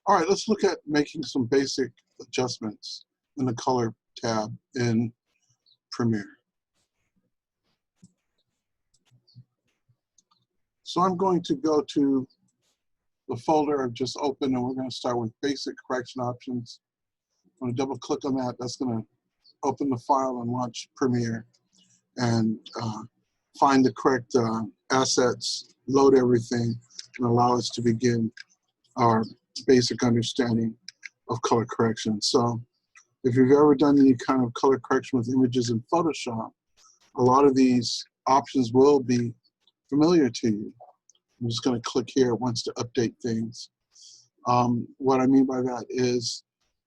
All right, let's look at making some basic adjustments in the color tab in Premiere. So I'm going to go to the folder I've just opened, and we're going to start with basic correction options. I'm going to double click on that. That's going to open the file and launch Premiere and find the correct assets, load everything, and allow us to begin our basic understanding of color correction. So if you've ever done any kind of color correction with images in Photoshop, a lot of these options will be familiar to you. I'm just going to click here. It wants to update things. What I mean by that is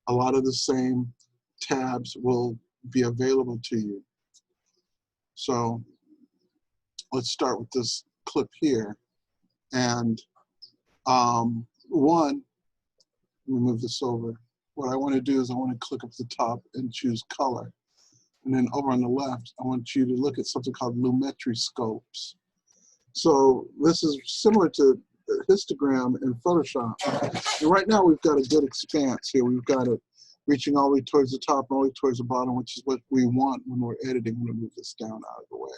a lot of the same tabs will be available to you. So let's start with this clip here. And one, let me move this over. What I want to do is I want to click up the top and choose color. And then over on the left, I want you to look at something called lumetri scopes. So this is similar to histogram in Photoshop. And right now we've got a good expanse here. We've got it reaching all the way towards the top and all the way towards the bottom, which is what we want when we're editing. I'm going to move this down out of the way.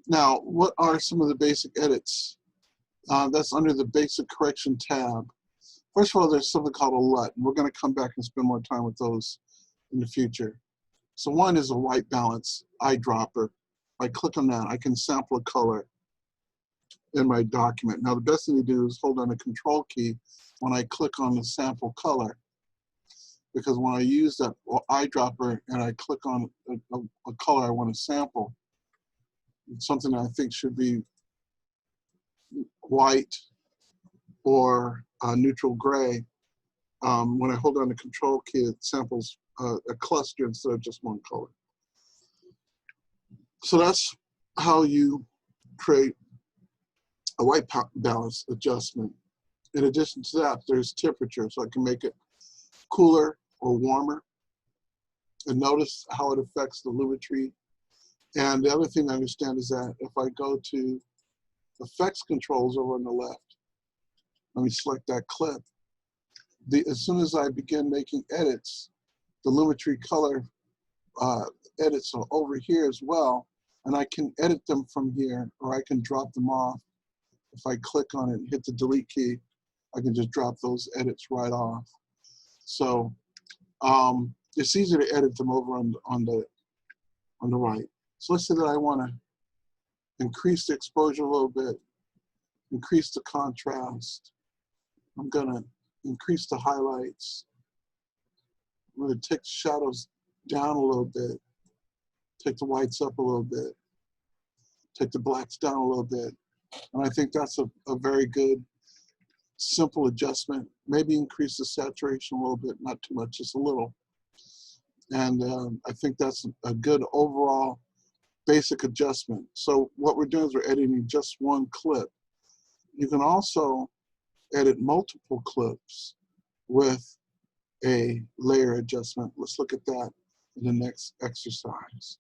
Now, what are some of the basic edits? That's under the basic correction tab. First of all, there's something called a LUT, and we're going to come back and spend more time with those in the future. So one is a white balance eyedropper. If I click on that, I can sample a color in my document. Now, the best thing to do is hold on the control key when I click on the sample color, because when I use that eyedropper and I click on a color I want to sample, it's something I think should be white or neutral gray. When I hold on the control key, it samples a cluster instead of just one color. So that's how you create a white balance adjustment. In addition to that, there's temperature, so I can make it cooler or warmer. And notice how it affects the lumetri. And the other thing I understand is that if I go to effects controls over on the left, let me select that clip. As soon as I begin making edits, the lumetri color edits are over here as well, and I can edit them from here, or I can drop them off. If I click on it and hit the delete key, I can just drop those edits right off. So it's easier to edit them over on the right. So let's say that I want to increase the exposure a little bit, increase the contrast. I'm going to increase the highlights. I'm going to take the shadows down a little bit, take the whites up a little bit, take the blacks down a little bit. And I think that's a very good, simple adjustment. Maybe increase the saturation a little bit, not too much, just a little. And I think that's a good overall basic adjustment. So what we're doing is we're editing just one clip. You can also edit multiple clips with a layer adjustment. Let's look at that in the next exercise.